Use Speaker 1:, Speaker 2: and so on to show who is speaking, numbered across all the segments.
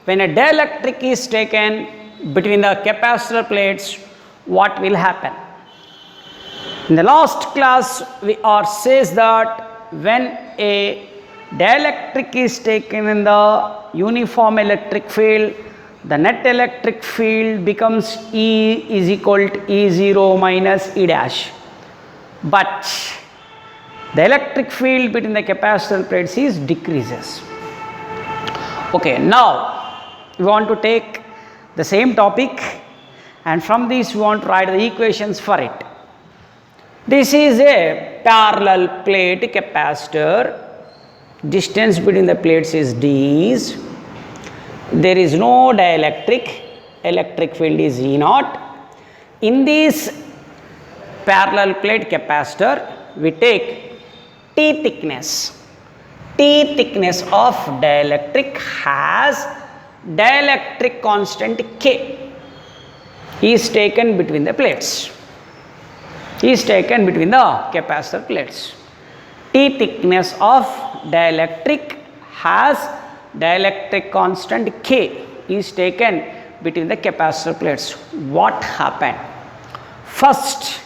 Speaker 1: when a dielectric is taken between the capacitor plates, what will happen? In the last class, we are says that when a dielectric is taken in the uniform electric field, the net electric field becomes E is equal to E0 minus E dash. But the electric field between the capacitor plates is decreases. Okay, now we want to take the same topic, and from this we want to write the equations for it. This is a parallel plate capacitor. Distance between the plates is d. There is no dielectric. Electric field is E0. In this parallel plate capacitor, we take T thickness. T thickness of dielectric has dielectric constant K is taken between the plates. Is taken between the capacitor plates. T thickness of dielectric has dielectric constant K is taken between the capacitor plates. What happened? First,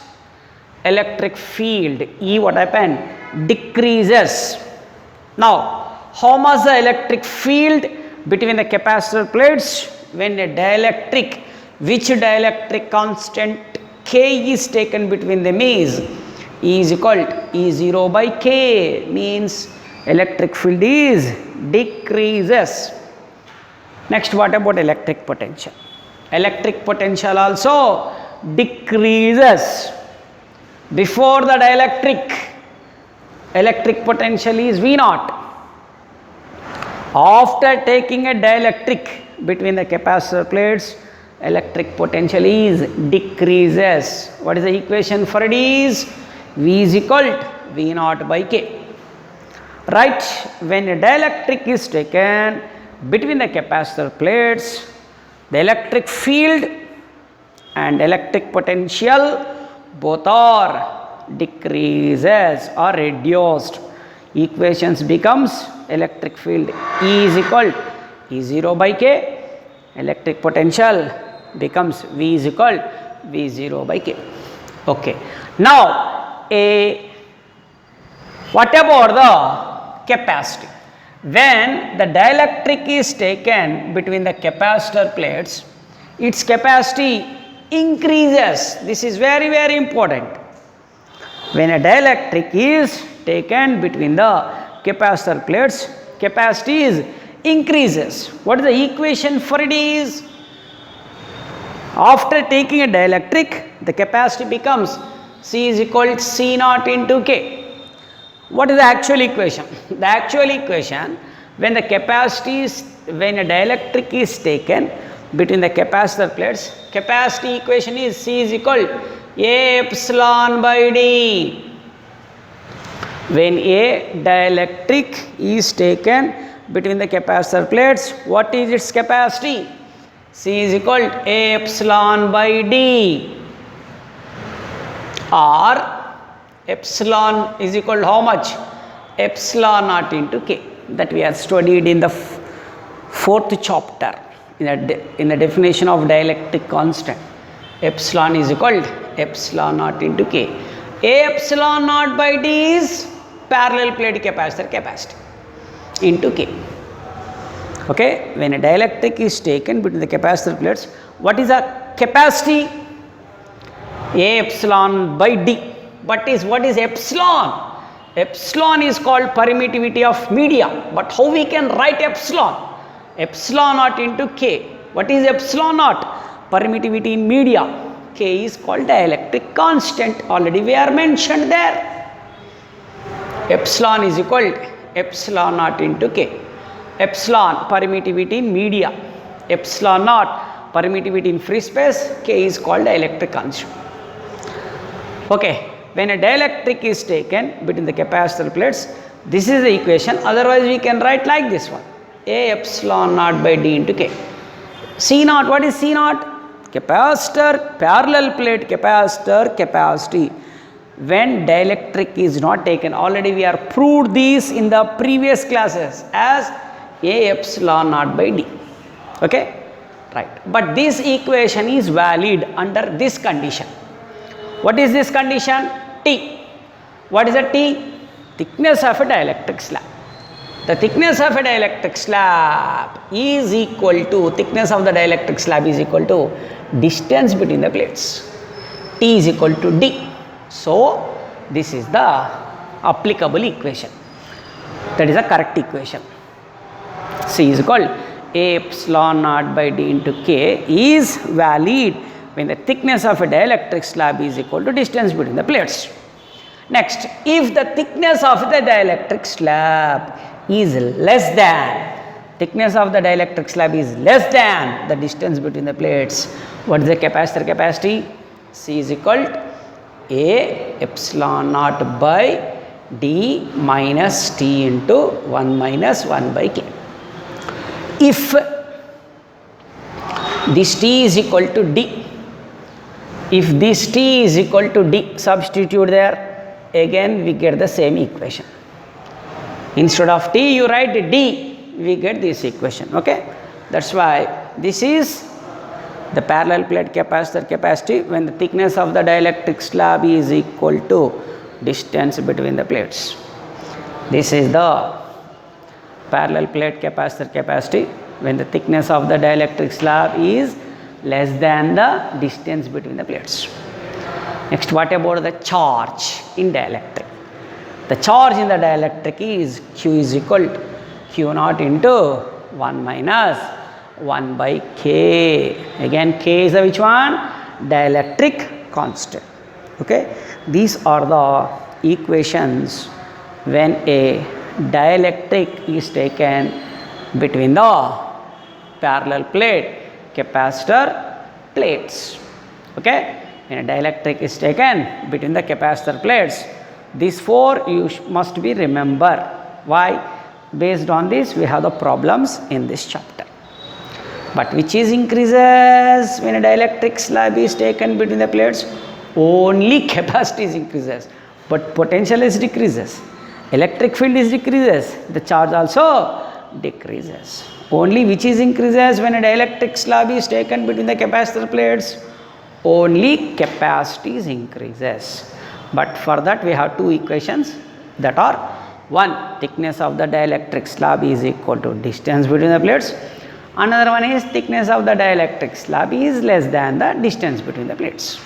Speaker 1: electric field E what happened? Decreases. Now, how much the electric field between the capacitor plates when a dielectric, which dielectric constant K is taken between them is E is equal to E0 by K, means electric field is decreases. Next, what about electric potential? Electric potential also decreases. Before the dielectric, electric potential is V0. After taking a dielectric between the capacitor plates, electric potential is decreases. What is the equation for it is? V is equal to V0 by K. Right, when a dielectric is taken between the capacitor plates, the electric field and electric potential both are decreases or reduced. Equations becomes electric field E is equal to E0 by K, electric potential becomes V is equal to V0 by K. Okay. Now, what about the capacity? When the dielectric is taken between the capacitor plates, its capacity increases. This is very, very important. When a dielectric is taken between the capacitor plates, capacity is increases. What is the equation for it is? After taking a dielectric, the capacity becomes C is equal to C0 into K. What is the actual equation? The actual equation, when the capacity is, when a dielectric is taken between the capacitor plates, capacity equation is C is equal to A epsilon by D. When a dielectric is taken between the capacitor plates, what is its capacity? C is equal to A epsilon by D, or epsilon is equal to how much? Epsilon naught into K, that we have studied in the fourth chapter in the definition of dielectric constant. Epsilon is equal to epsilon naught into K. A epsilon naught by D is parallel plate capacitor capacity into K. Okay, when a dielectric is taken between the capacitor plates, what is the capacity? A epsilon by D. But what is epsilon? Epsilon is called permittivity of media. But how we can write epsilon? Epsilon naught into K. What is epsilon naught? Permittivity in media. K is called dielectric constant. Already we are mentioned there. Epsilon is equal to epsilon naught into K. Epsilon permittivity in media. Epsilon naught permittivity in free space. K is called dielectric constant. Okay. When a dielectric is taken between the capacitor plates, this is the equation. Otherwise, we can write like this one. A epsilon naught by D into K. C naught, what is C naught? Capacitor, parallel plate capacitor capacity. When dielectric is not taken, already we are proved this in the previous classes as A epsilon naught by D. Okay, right. But this equation is valid under this condition. What is this condition? T. What is a T? Thickness of a dielectric slab. The thickness of a dielectric slab is equal to, thickness of the dielectric slab is equal to distance between the plates. T is equal to D. So, this is the applicable equation. That is the correct equation. C is equal A epsilon naught by D into K is valid when the thickness of a dielectric slab is equal to distance between the plates. Next, if the thickness of the dielectric slab is less than, thickness of the dielectric slab is less than the distance between the plates, what is the capacitor capacity? C is equal to A epsilon naught by D minus T into 1 minus 1 by K. If this T is equal to D, if this T is equal to D, substitute there, again we get the same equation. Instead of T you write D, we get this equation. Okay, that's why this is the parallel plate capacitor capacity when the thickness of the dielectric slab is equal to distance between the plates. This is the parallel plate capacitor capacity when the thickness of the dielectric slab is less than the distance between the plates. Next, what about the charge in dielectric? The charge in the dielectric is Q is equal to Q naught into 1 minus 1 by K. Again, K is the which one? Dielectric constant. Okay, these are the equations when a dielectric is taken between the parallel plate capacitor plates. Okay, when a dielectric is taken between the capacitor plates, these four you must be remember. Why? Based on this we have the problems in this chapter. But which is increases when a dielectric slab is taken between the plates? Only capacity is increases, but potential is decreases. Electric field is decreases, the charge also decreases. Only which is increases when a dielectric slab is taken between the capacitor plates? Only capacity is increases. But for that we have two equations that are, one, thickness of the dielectric slab is equal to distance between the plates. Another one is thickness of the dielectric slab is less than the distance between the plates.